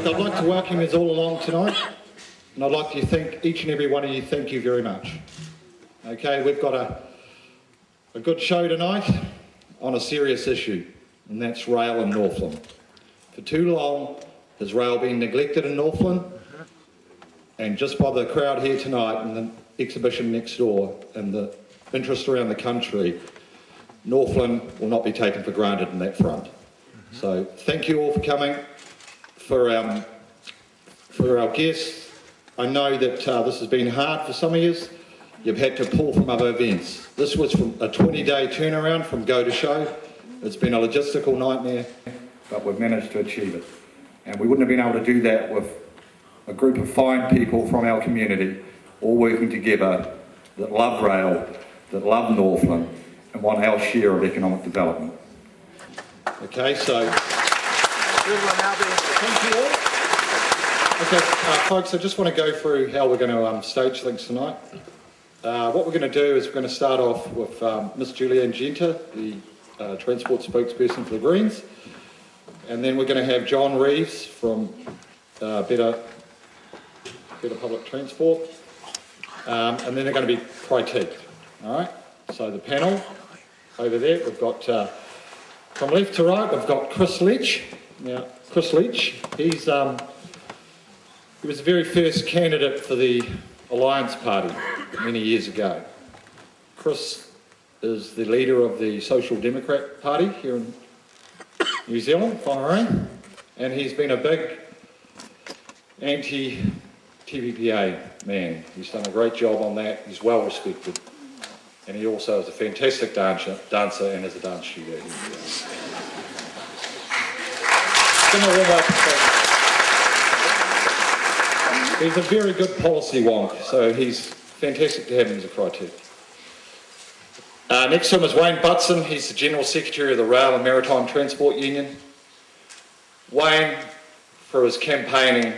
Look, I'd like to welcome you all along tonight, and I'd like to thank each and every one of you. Thank you very much. Okay, we've got a good show tonight on a serious issue, and that's rail in Northland. For too long has rail been neglected in Northland, and just by the crowd here tonight and the exhibition next door and the interest around the country, Northland will not be taken for granted in that front. So thank you all for coming. For our guests, I know that this has been hard for some of you. You've had to pull from other events. This was from a 20-day turnaround from go to show. It's been a logistical nightmare, but we've managed to achieve it. And we wouldn't have been able to do that with a group of fine people from our community all working together that love rail, that love Northland, and want our share of economic development. Okay, so... Thank you all. Okay, folks, I just want to go through how we're going to stage things tonight. What we're going to do is we're going to start off with Miss Julie Anne Genter, the transport spokesperson for the Greens, and then we're going to have John Reeves from Better Public Transport, and then they're going to be critiqued. All right. So the panel over there, we've got from left to right, we've got Chris Leitch. Now, Chris Leitch, he was the very first candidate for the Alliance Party many years ago. Chris is the leader of the Social Democrat Party here in New Zealand, Whangarei, and he's been a big anti-TVPA man. He's done a great job on that. He's well respected, and he also is a fantastic dancer and has a dance studio. He's a very good policy wonk, so he's fantastic to have him as a critique. Next to him is Wayne Butson. He's the General Secretary of the Rail and Maritime Transport Union. Wayne, for his campaigning,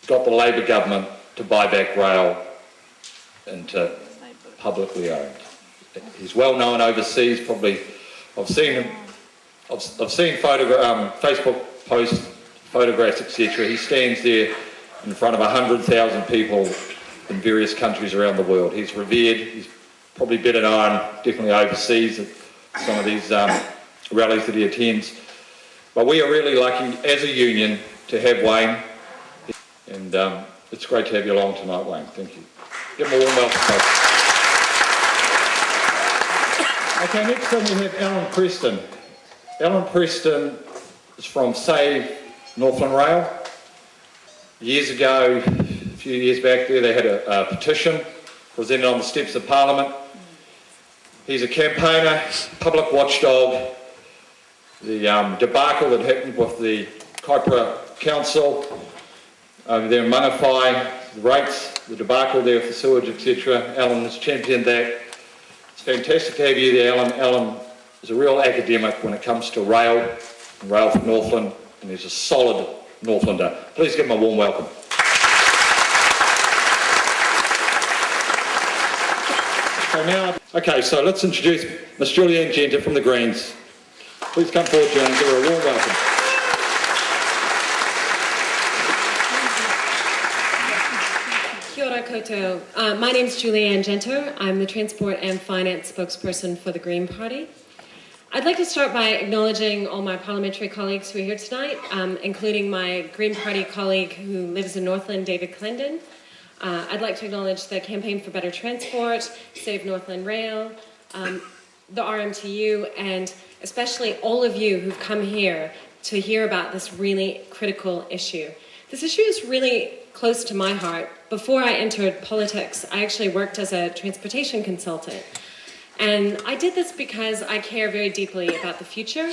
got the Labor government to buy back rail into publicly owned. He's well known overseas. Probably, I've seen Facebook posts, photographs, etc. He stands there in front of 100,000 people in various countries around the world. He's revered. He's probably better known, definitely overseas, at some of these rallies that he attends. But we are really lucky as a union to have Wayne, and it's great to have you along tonight, Wayne. Thank you. Give him a warm welcome. Okay, next up we have Alan Preston. Alan Preston is from Save Northland Rail. Years ago, a few years back there, they had a petition presented on the steps of Parliament. He's a campaigner, public watchdog. The debacle that happened with the Kauri Council over there in Mangawhai, the rates, the debacle there for sewage, etc. Alan has championed that. It's fantastic to have you there, Alan. Alan is a real academic when it comes to rail, and rail for Northland, and he's a solid Northlander. Please give him a warm welcome. Okay, so let's introduce Miss Julie Anne Genter from the Greens. Please come forward, Julie, and give her a warm welcome. Kia ora koutou. My name's Julie Anne Genter. I'm the Transport and Finance spokesperson for the Green Party. I'd like to start by acknowledging all my parliamentary colleagues who are here tonight, including my Green Party colleague who lives in Northland, David Clendon. I'd like to acknowledge the Campaign for Better Transport, Save Northland Rail, the RMTU, and especially all of you who've come here to hear about this really critical issue. This issue is really close to my heart. Before I entered politics, I actually worked as a transportation consultant. And I did this because I care very deeply about the future,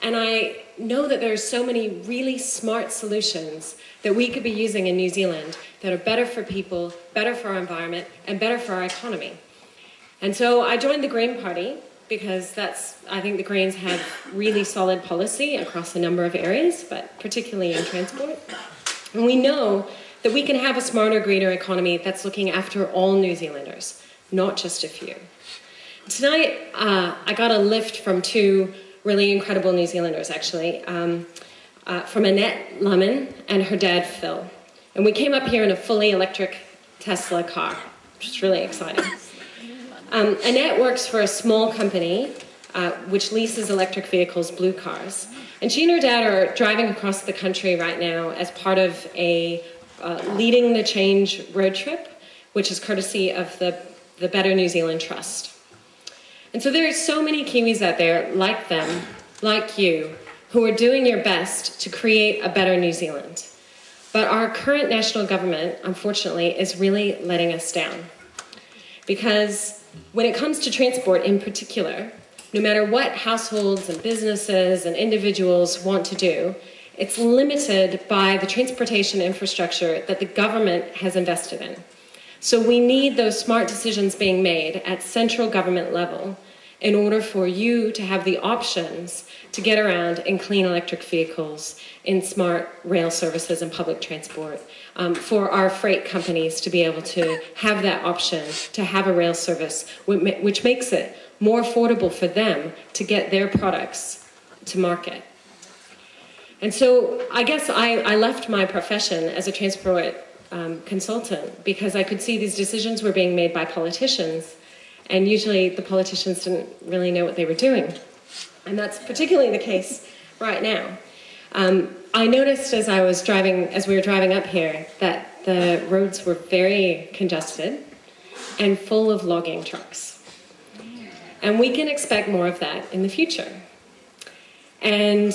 and I know that there are so many really smart solutions that we could be using in New Zealand that are better for people, better for our environment, and better for our economy. And so I joined the Green Party because I think the Greens have really solid policy across a number of areas, but particularly in transport. And we know that we can have a smarter, greener economy that's looking after all New Zealanders, not just a few. Tonight, I got a lift from two really incredible New Zealanders, actually. from Annette Lemon and her dad, Phil. And we came up here in a fully electric Tesla car, which is really exciting. Annette works for a small company which leases electric vehicles, blue cars. And she and her dad are driving across the country right now as part of a Leading the Change road trip, which is courtesy of the Better New Zealand Trust. And so there are so many Kiwis out there like them, like you, who are doing your best to create a better New Zealand. But our current national government, unfortunately, is really letting us down. Because when it comes to transport in particular, no matter what households and businesses and individuals want to do, it's limited by the transportation infrastructure that the government has invested in. So we need those smart decisions being made at central government level in order for you to have the options to get around in clean electric vehicles, in smart rail services and public transport, for our freight companies to be able to have that option to have a rail service, which makes it more affordable for them to get their products to market. And so I guess I left my profession as a transport consultant because I could see these decisions were being made by politicians, and usually the politicians didn't really know what they were doing. And that's particularly the case right now. I noticed as we were driving up here, that the roads were very congested and full of logging trucks. And we can expect more of that in the future. And,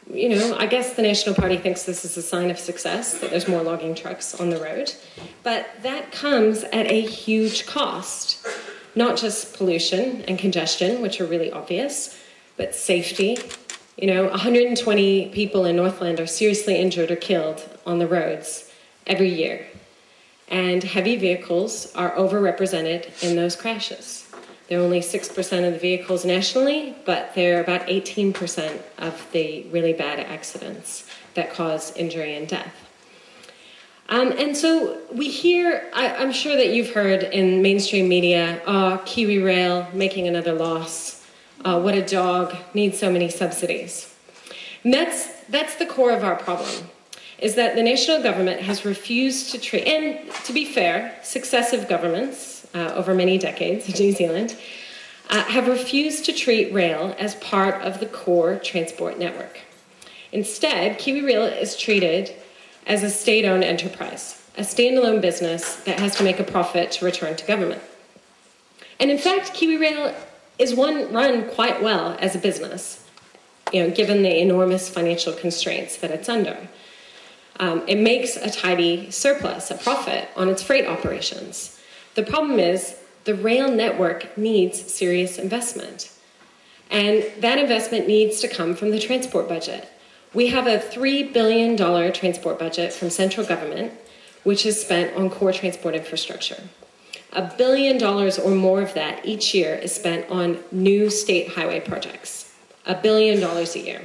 you know, I guess the National Party thinks this is a sign of success, that there's more logging trucks on the road. But that comes at a huge cost. Not just pollution and congestion, which are really obvious, but safety. You know, 120 people in Northland are seriously injured or killed on the roads every year. And heavy vehicles are overrepresented in those crashes. They're only 6% of the vehicles nationally, but they're about 18% of the really bad accidents that cause injury and death. And so we hear, I'm sure that you've heard in mainstream media, KiwiRail making another loss, what a dog, needs so many subsidies. And that's the core of our problem, is that the national government has refused to treat, and to be fair, successive governments over many decades in New Zealand have refused to treat rail as part of the core transport network. Instead, KiwiRail is treated as a state-owned enterprise, a standalone business that has to make a profit to return to government. And in fact, KiwiRail is run quite well as a business, you know, given the enormous financial constraints that it's under. It makes a tidy surplus, a profit, on its freight operations. The problem is the rail network needs serious investment. And that investment needs to come from the transport budget. We have a $3 billion transport budget from central government, which is spent on core transport infrastructure. $1 billion or more of that each year is spent on new state highway projects. $1 billion a year.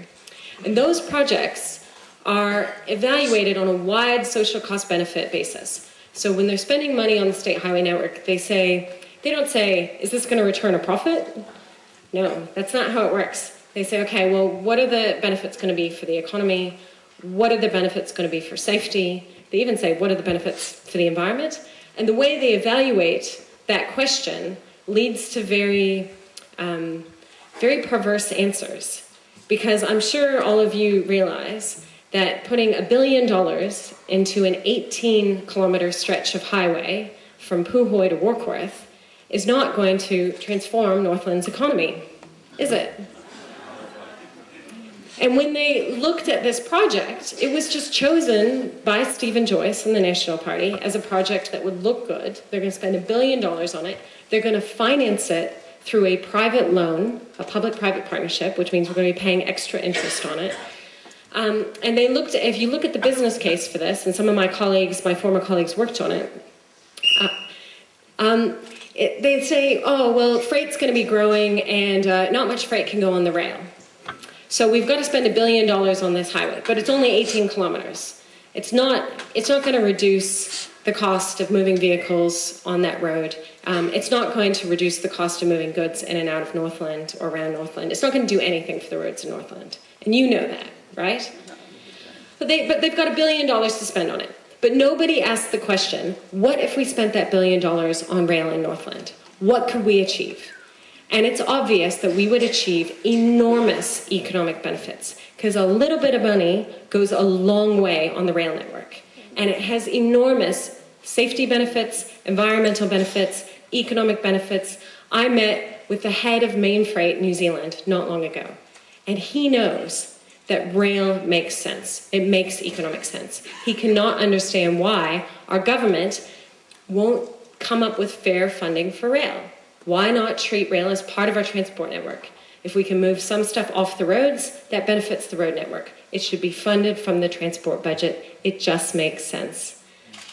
And those projects are evaluated on a wide social cost benefit basis. So when they're spending money on the state highway network, they don't say, is this going to return a profit? No, that's not how it works. They say, okay, well, what are the benefits going to be for the economy? What are the benefits going to be for safety? They even say, what are the benefits for the environment? And the way they evaluate that question leads to very perverse answers. Because I'm sure all of you realize that putting $1 billion into an 18-kilometer stretch of highway from Puhoi to Warkworth is not going to transform Northland's economy, is it? And when they looked at this project, it was just chosen by Stephen Joyce and the National Party as a project that would look good. They're going to spend $1 billion on it. They're going to finance it through a private loan, a public-private partnership, which means we're going to be paying extra interest on it. And they looked at, if you look at the business case for this, and some of my former colleagues worked on it, they'd say, oh, well, freight's going to be growing and not much freight can go on the rail. So we've got to spend $1 billion on this highway, but it's only 18 kilometers. It's not going to reduce the cost of moving vehicles on that road. It's not going to reduce the cost of moving goods in and out of Northland or around Northland. It's not going to do anything for the roads in Northland. And you know that, right? But they've got $1 billion to spend on it. But nobody asked the question, what if we spent that $1 billion on rail in Northland? What could we achieve? And it's obvious that we would achieve enormous economic benefits, because a little bit of money goes a long way on the rail network. And it has enormous safety benefits, environmental benefits, economic benefits. I met with the head of Main Freight New Zealand not long ago, and he knows that rail makes sense. It makes economic sense. He cannot understand why our government won't come up with fair funding for rail. Why not treat rail as part of our transport network? If we can move some stuff off the roads, that benefits the road network. It should be funded from the transport budget. It just makes sense.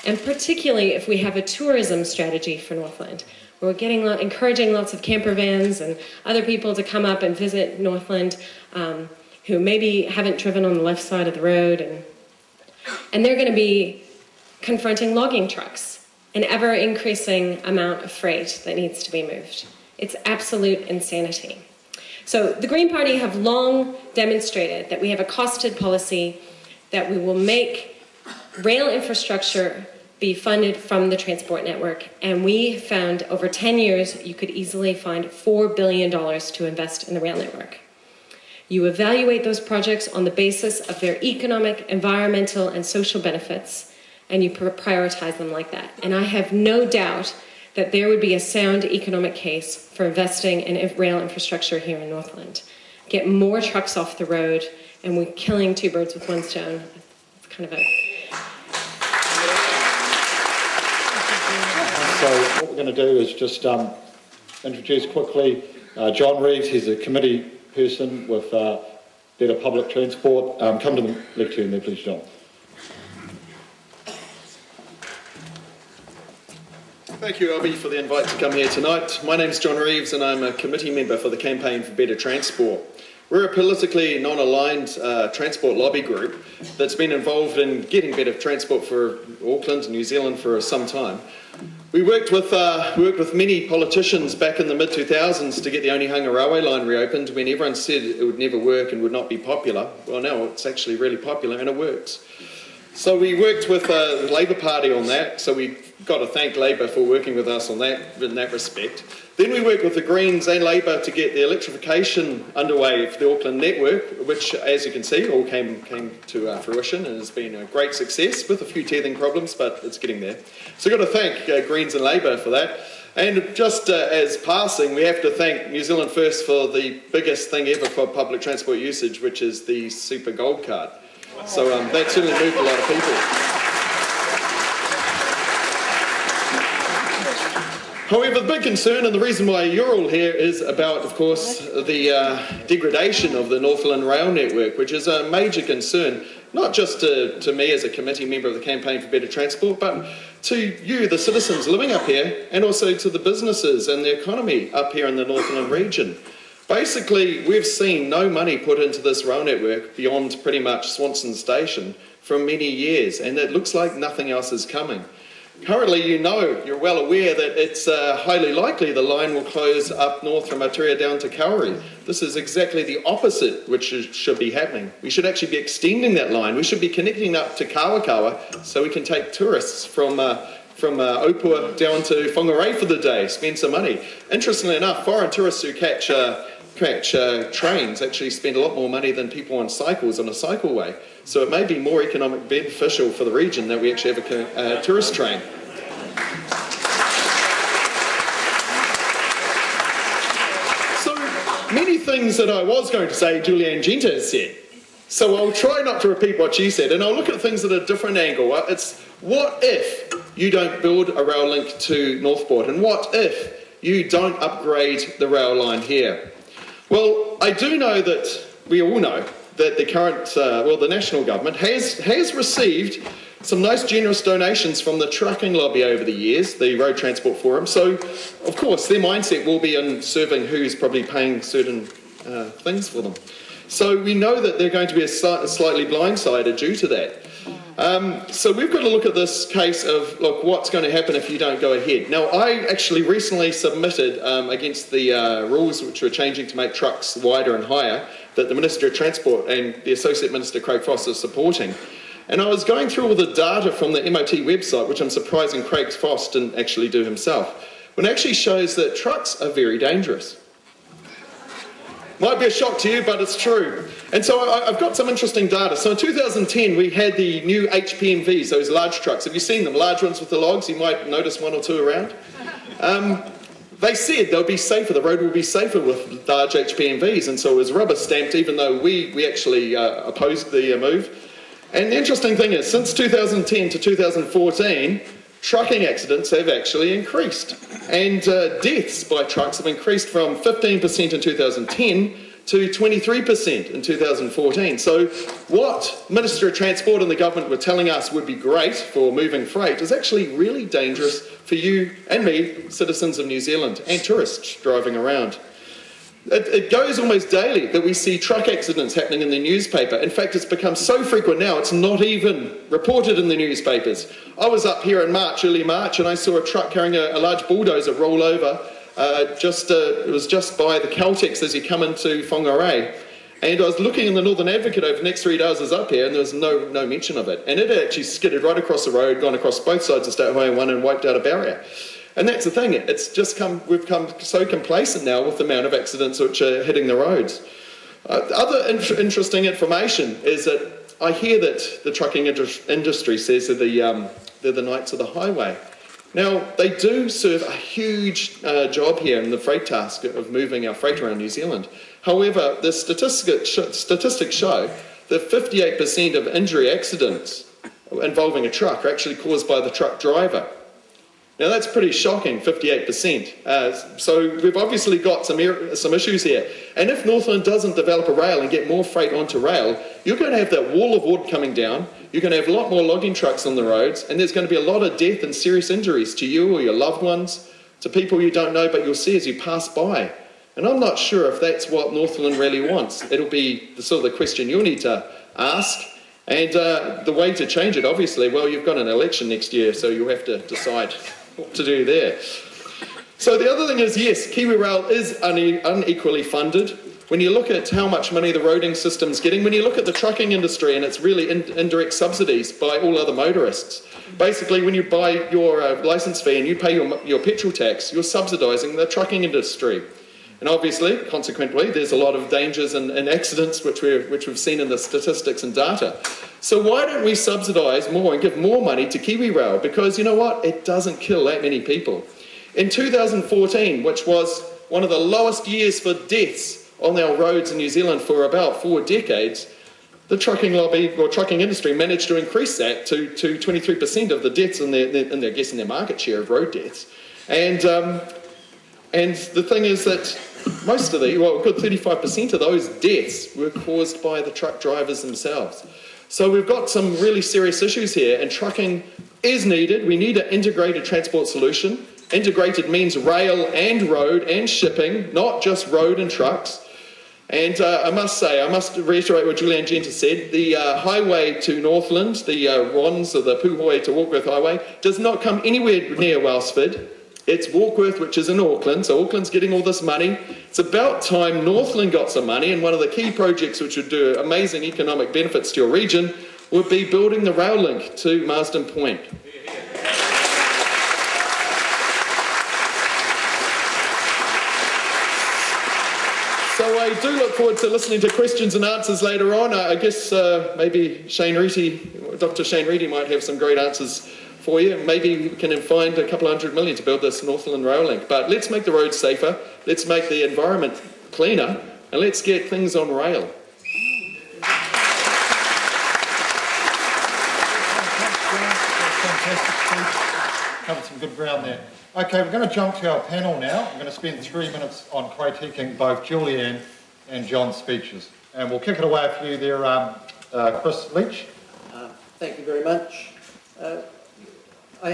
And particularly if we have a tourism strategy for Northland, where we're encouraging lots of camper vans and other people to come up and visit Northland, who maybe haven't driven on the left side of the road, and they're going to be confronting logging trucks, an ever-increasing amount of freight that needs to be moved. It's absolute insanity. So the Green Party have long demonstrated that we have a costed policy, that we will make rail infrastructure be funded from the transport network, and we found over 10 years you could easily find $4 billion to invest in the rail network. You evaluate those projects on the basis of their economic, environmental, and social benefits, and you prioritize them like that. And I have no doubt that there would be a sound economic case for investing in rail infrastructure here in Northland. Get more trucks off the road, and we're killing two birds with one stone. It's kind of a... So what we're going to do is just introduce quickly John Reeves. He's a committee person with Better Public Transport. Come to the lectern there, please, John. Thank you, Alby, for the invite to come here tonight. My name's John Reeves and I'm a committee member for the Campaign for Better Transport. We're a politically non-aligned transport lobby group that's been involved in getting better transport for Auckland and New Zealand for some time. We worked with many politicians back in the mid-2000s to get the Whangarei railway line reopened when everyone said it would never work and would not be popular. Well, now it's actually really popular and it works. So we worked with the Labour Party on that, so we've got to thank Labour for working with us on that in that respect. Then we worked with the Greens and Labour to get the electrification underway for the Auckland network, which, as you can see, all came to fruition and has been a great success with a few teething problems, but it's getting there. So we've got to thank Greens and Labour for that. And just as passing, we have to thank New Zealand First for the biggest thing ever for public transport usage, which is the Super Gold Card. So that certainly moved a lot of people. However, the big concern, and the reason why you're all here, is about, of course, the degradation of the Northland Rail network, which is a major concern, not just to me as a committee member of the Campaign for Better Transport, but to you, the citizens living up here, and also to the businesses and the economy up here in the Northland region. Basically, we've seen no money put into this rail network beyond pretty much Swanston Station for many years, and it looks like nothing else is coming. Currently, you're well aware that it's highly likely the line will close up north from Aotearoa down to Kauri. This is exactly the opposite which should be happening. We should actually be extending that line. We should be connecting up to Kawakawa so we can take tourists from Opua down to Whangarei for the day, spend some money. Interestingly enough, foreign tourists who catch trains actually spend a lot more money than people on cycles on a cycleway. So it may be more economic beneficial for the region that we actually have a tourist train. So many things that I was going to say, Julie Anne Genter has said. So I'll try not to repeat what she said, and I'll look at things at a different angle. It's what if you don't build a rail link to Northport, and what if you don't upgrade the rail line here? Well, I do know that, we all know, that the current, the national government has received some nice generous donations from the trucking lobby over the years, the Road Transport Forum. So, of course, their mindset will be in serving who's probably paying certain things for them. So we know that they're going to be slightly blindsided due to that. So we've got to look at this case of, look, what's going to happen if you don't go ahead. Now, I actually recently submitted against the rules which were changing to make trucks wider and higher, that the Minister of Transport and the Associate Minister Craig Frost are supporting. And I was going through all the data from the MOT website, which I'm surprising Craig Foss didn't actually do himself, when it actually shows that trucks are very dangerous. Might be a shock to you, but it's true. And so I've got some interesting data. So in 2010, we had the new HPMVs, those large trucks. Have you seen them? Large ones with the logs. You might notice one or two around. They said they'll be safer, the road will be safer with large HPMVs, and so it was rubber stamped, even though we actually opposed the move. And the interesting thing is, since 2010 to 2014, trucking accidents have actually increased. And deaths by trucks have increased from 15% in 2010 to 23% in 2014. So what Minister of Transport and the government were telling us would be great for moving freight is actually really dangerous for you and me, citizens of New Zealand, and tourists driving around. It goes almost daily that we see truck accidents happening in the newspaper. In fact, it's become so frequent now, it's not even reported in the newspapers. I was up here in March, early March, and I saw a truck carrying a large bulldozer roll over. It was just by the Caltex as you come into Whangarei. And I was looking in the Northern Advocate over the next 3 days I was up here, and there was no mention of it. And it had actually skidded right across the road, gone across both sides of State Highway 1 and wiped out a barrier. And that's the thing, we've become so complacent now with the amount of accidents which are hitting the roads. Other interesting information is that I hear that the trucking industry says that they're the knights of the highway. Now, they do serve a huge job here in the freight task of moving our freight around New Zealand. However, the statistics show that 58% of injury accidents involving a truck are actually caused by the truck driver. Now that's pretty shocking, 58%. So we've obviously got some issues here. And if Northland doesn't develop a rail and get more freight onto rail, you're going to have that wall of wood coming down, you're going to have a lot more logging trucks on the roads, and there's going to be a lot of death and serious injuries to you or your loved ones, to people you don't know but you'll see as you pass by. And I'm not sure if that's what Northland really wants. It'll be the sort of the question you'll need to ask. And the way to change it, obviously, well, you've got an election next year, so you'll have to decide what to do there. So the other thing is, yes, KiwiRail is unequally funded. When you look at how much money the roading system's getting, when you look at the trucking industry and it's really indirect subsidies by all other motorists. Basically, when you buy your licence fee and you pay your petrol tax, you're subsidising the trucking industry. And obviously, consequently, there's a lot of dangers and accidents which we've seen in the statistics and data. So why don't we subsidise more and give more money to KiwiRail? Because you know what? It doesn't kill that many people. In 2014, which was one of the lowest years for deaths on our roads in New Zealand for about 4 decades, the trucking lobby or trucking industry managed to increase that to 23% of the deaths in their market share of road deaths. And the thing is that most of a good 35% of those deaths were caused by the truck drivers themselves. So we've got some really serious issues here, and trucking is needed. We need an integrated transport solution. Integrated means rail and road and shipping, not just road and trucks. And I must reiterate what Julie Anne Genter said. The highway to Northland, the RONS, or the Puhoi to Warkworth Highway, does not come anywhere near Wellsford. It's Warkworth, which is in Auckland, so Auckland's getting all this money. It's about time Northland got some money, and one of the key projects which would do amazing economic benefits to your region would be building the rail link to Marsden Point. So I do look forward to listening to questions and answers later on. I guess maybe Dr. Shane Reti might have some great answers for you. Maybe we can find a couple $100 million to build this Northland Rail link. But let's make the roads safer, let's make the environment cleaner, and let's get things on rail. Fantastic speech. Covered some good ground there. Okay, we're going to jump to our panel now. I'm going to spend 3 minutes on critiquing both Julie Anne and John's speeches. And we'll kick it away for you there, Chris Leitch. Thank you very much. I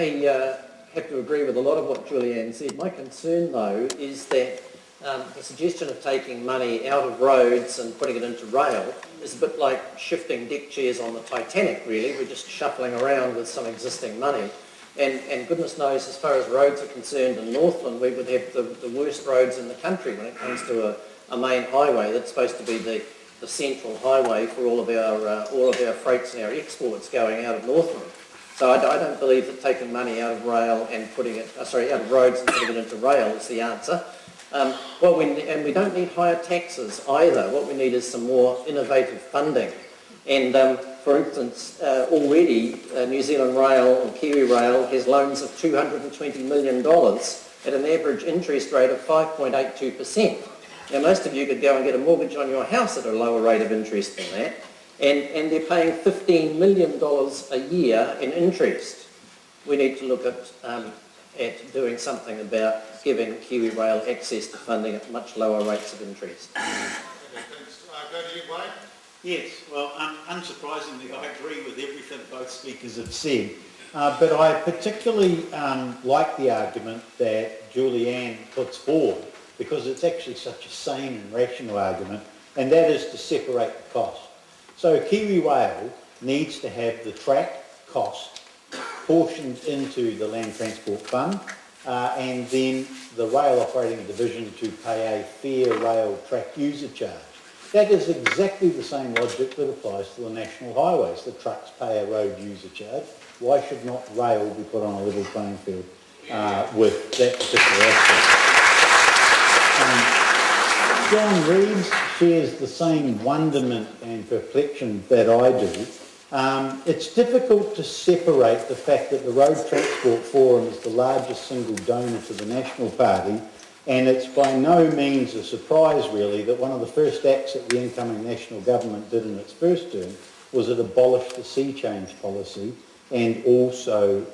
have to agree with a lot of what Julie Anne said. My concern, though, is that the suggestion of taking money out of roads and putting it into rail is a bit like shifting deck chairs on the Titanic, really. We're just shuffling around with some existing money. And goodness knows, as far as roads are concerned in Northland, we would have the worst roads in the country when it comes to a main highway that's supposed to be the the central highway for all of our freights and our exports going out of Northland. So I don't believe that taking money out of rail and putting it, out of roads and putting it into rail is the answer. And we don't need higher taxes either. What we need is some more innovative funding. And for instance, already New Zealand Rail or KiwiRail has loans of $220 million at an average interest rate of 5.82%. Now most of you could go and get a mortgage on your house at a lower rate of interest than that. And they're paying $15 million a year in interest. We need to look at doing something about giving KiwiRail access to funding at much lower rates of interest. Go to you, Wayne. Yes, well, unsurprisingly, I agree with everything both speakers have said, but I particularly like the argument that Julie Anne puts forward, because it's actually such a sane and rational argument, and that is to separate the cost. So KiwiRail needs to have the track cost portioned into the Land Transport Fund, and then the Rail Operating Division to pay a fair rail track user charge. That is exactly the same logic that applies to the national highways. The trucks pay a road user charge. Why should not rail be put on a level playing field with that particular aspect? John Reeves shares the same wonderment and perplexion that I do. It's difficult to separate the fact that the Road Transport Forum is the largest single donor to the National Party, and it's by no means a surprise really that one of the first acts that the incoming national government did in its first term was it abolished the sea change policy and also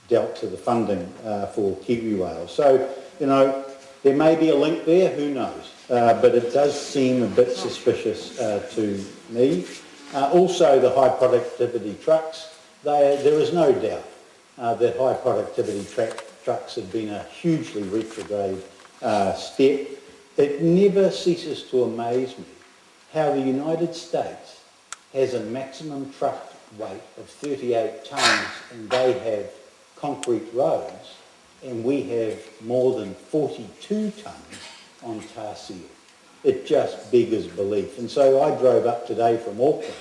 dealt to the funding for KiwiRail. So, you know, there may be a link there, who knows, but it does seem a bit suspicious to me. Also the high productivity trucks, there is no doubt that high productivity trucks have been a hugely retrograde step. It never ceases to amaze me how the United States has a maximum truck weight of 38 tonnes and they have concrete roads, and we have more than 42 tonnes on tar seal. It just beggars belief. And so I drove up today from Auckland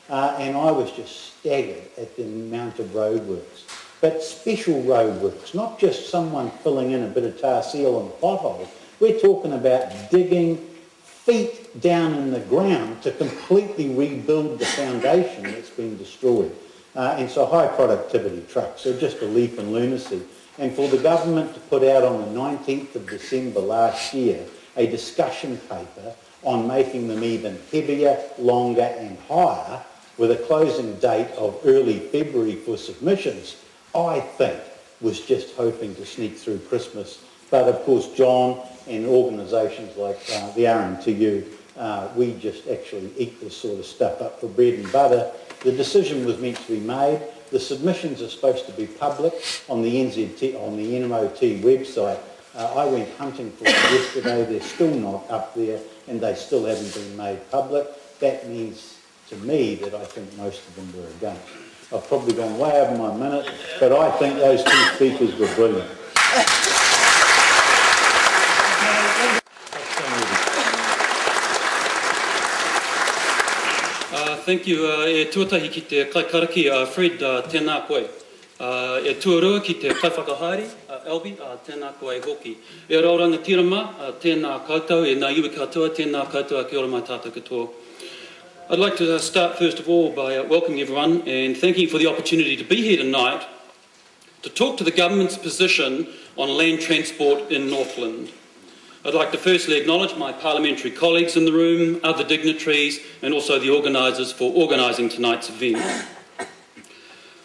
and I was just staggered at the amount of roadworks. But special roadworks, not just someone filling in a bit of tar seal on the pothole. We're talking about digging feet down in the ground to completely rebuild the foundation that's been destroyed. And so high productivity trucks are just a leap in lunacy. And for the government to put out on the 19th of December last year a discussion paper on making them even heavier, longer and higher with a closing date of early February for submissions, I think was just hoping to sneak through Christmas. But of course John and organisations like the RMTU, we just actually eat this sort of stuff up for bread and butter. The decision was meant to be made. The submissions are supposed to be public on the NZT, on the NMOT website. I went hunting for them yesterday. They're still not up there and they still haven't been made public. That means to me that I think most of them were against. I've probably gone way over my minute, but I think those two speakers were brilliant. Thank you. E tuatahi ki te kaikaraki Fred, tēnā koe. E tuarua ki te kaiwhakahaere, Alby, tēnā koe hoki. E rauranga tirama, tēnā koutou, e nā iwi katoa, tēnā koutou, kia ora mai tātou katoa. I'd like to start first of all by welcoming everyone and thanking you for the opportunity to be here tonight to talk to the government's position on land transport in Northland. I'd like to firstly acknowledge my parliamentary colleagues in the room, other dignitaries and also the organisers for organising tonight's event.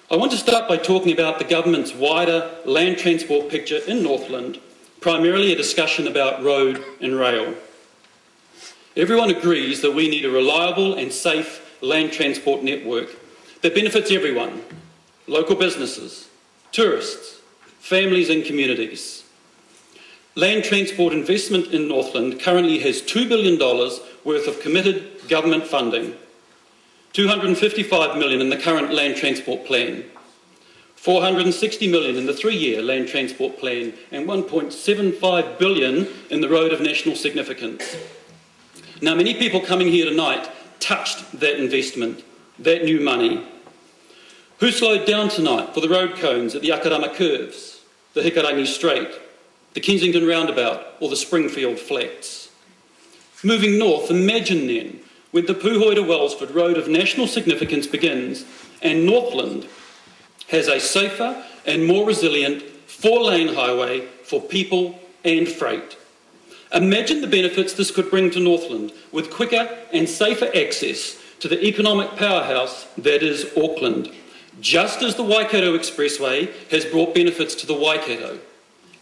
I want to start by talking about the government's wider land transport picture in Northland, primarily a discussion about road and rail. Everyone agrees that we need a reliable and safe land transport network that benefits everyone, local businesses, tourists, families and communities. Land transport investment in Northland currently has $2 billion worth of committed government funding, $255 million in the current land transport plan, $460 million in the 3-year land transport plan and $1.75 billion in the road of national significance. Now, many people coming here tonight touched that investment, that new money. Who slowed down tonight for the road cones at the Akarama Curves, the Hikarangi Strait, the Kensington Roundabout or the Springfield Flats? Moving north, imagine then when the Puhoi to Wellsford Road of national significance begins and Northland has a safer and more resilient 4-lane highway for people and freight. Imagine the benefits this could bring to Northland with quicker and safer access to the economic powerhouse that is Auckland, just as the Waikato Expressway has brought benefits to the Waikato.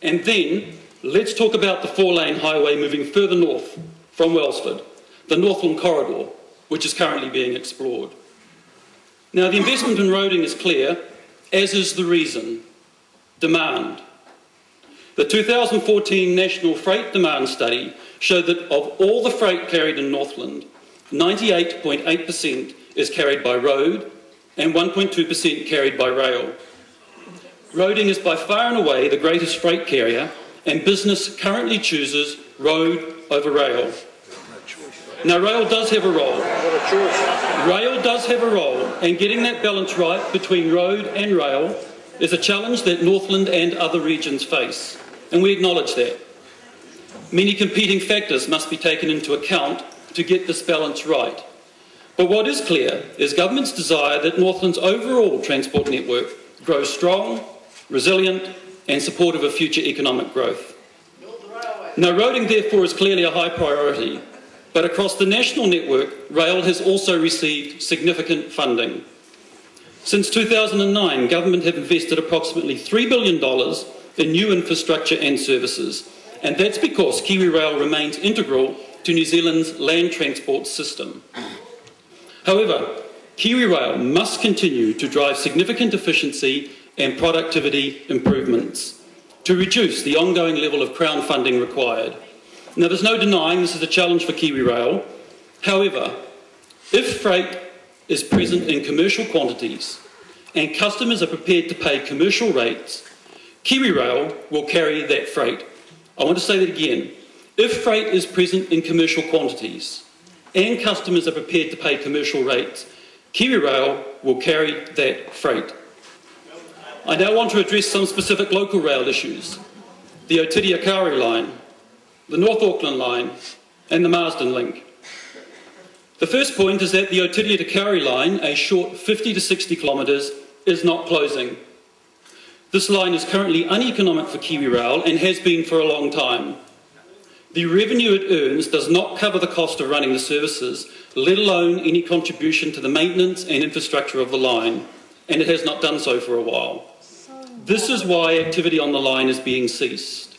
And then let's talk about the 4-lane highway moving further north from Wellsford, the Northland Corridor, which is currently being explored. Now, the investment in roading is clear, as is the reason: demand. The 2014 National Freight Demand Study showed that of all the freight carried in Northland, 98.8% is carried by road and 1.2% carried by rail. Roading is by far and away the greatest freight carrier, and business currently chooses road over rail. Now, rail does have a role. Rail does have a role, and getting that balance right between road and rail is a challenge that Northland and other regions face, and we acknowledge that. Many competing factors must be taken into account to get this balance right. But what is clear is government's desire that Northland's overall transport network grows strong, resilient and supportive of future economic growth. Now, roading therefore is clearly a high priority, but across the national network, rail has also received significant funding. Since 2009, government have invested approximately $3 billion in new infrastructure and services, and that's because KiwiRail remains integral to New Zealand's land transport system. However, KiwiRail must continue to drive significant efficiency and productivity improvements to reduce the ongoing level of Crown funding required. Now, there's no denying this is a challenge for KiwiRail. However, if freight is present in commercial quantities and customers are prepared to pay commercial rates, KiwiRail will carry that freight. I want to say that again. If freight is present in commercial quantities and customers are prepared to pay commercial rates, KiwiRail will carry that freight. I now want to address some specific local rail issues: the Otiria Kauri line, the North Auckland line and the Marsden link. The first point is that the Otiria to Kauri line, a short 50 to 60 kilometres, is not closing. This line is currently uneconomic for KiwiRail and has been for a long time. The revenue it earns does not cover the cost of running the services, let alone any contribution to the maintenance and infrastructure of the line, and it has not done so for a while. This is why activity on the line is being ceased.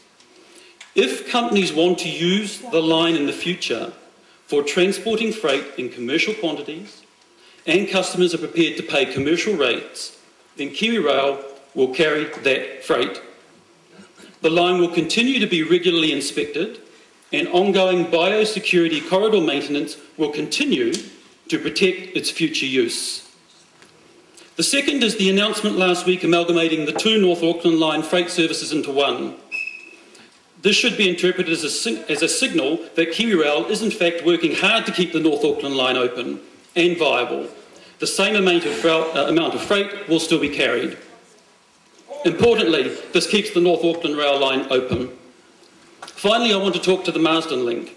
If companies want to use the line in the future for transporting freight in commercial quantities and customers are prepared to pay commercial rates, then KiwiRail will carry that freight. The line will continue to be regularly inspected and ongoing biosecurity corridor maintenance will continue to protect its future use. The second is the announcement last week amalgamating the two North Auckland line freight services into one. This should be interpreted as a signal that KiwiRail is in fact working hard to keep the North Auckland line open and viable. The same amount of freight will still be carried. Importantly, this keeps the North Auckland rail line open. Finally, I want to talk to the Marsden link.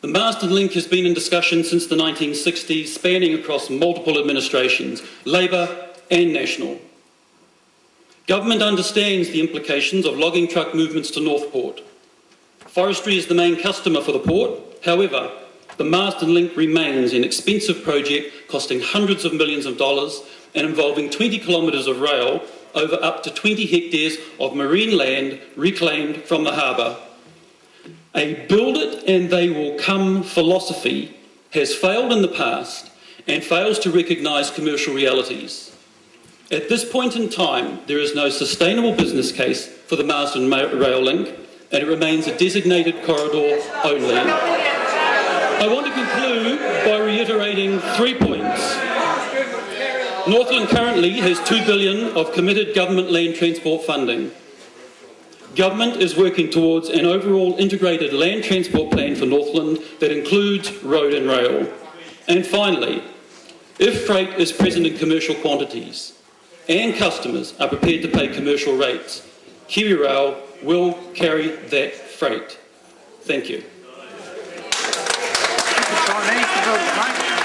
The Marsden link has been in discussion since the 1960s, spanning across multiple administrations, Labour and National. Government understands the implications of logging truck movements to Northport. Forestry is the main customer for the port. However, the Marsden link remains an expensive project costing hundreds of millions of dollars and involving 20 kilometres of rail over up to 20 hectares of marine land reclaimed from the harbour. A build it and they will come philosophy has failed in the past and fails to recognise commercial realities. At this point in time, there is no sustainable business case for the Marsden rail link and it remains a designated corridor only. I want to conclude by reiterating 3 points. Northland currently has $2 billion of committed government land transport funding. Government is working towards an overall integrated land transport plan for Northland that includes road and rail. And finally, if freight is present in commercial quantities and customers are prepared to pay commercial rates, KiwiRail will carry that freight. Thank you. Thank you,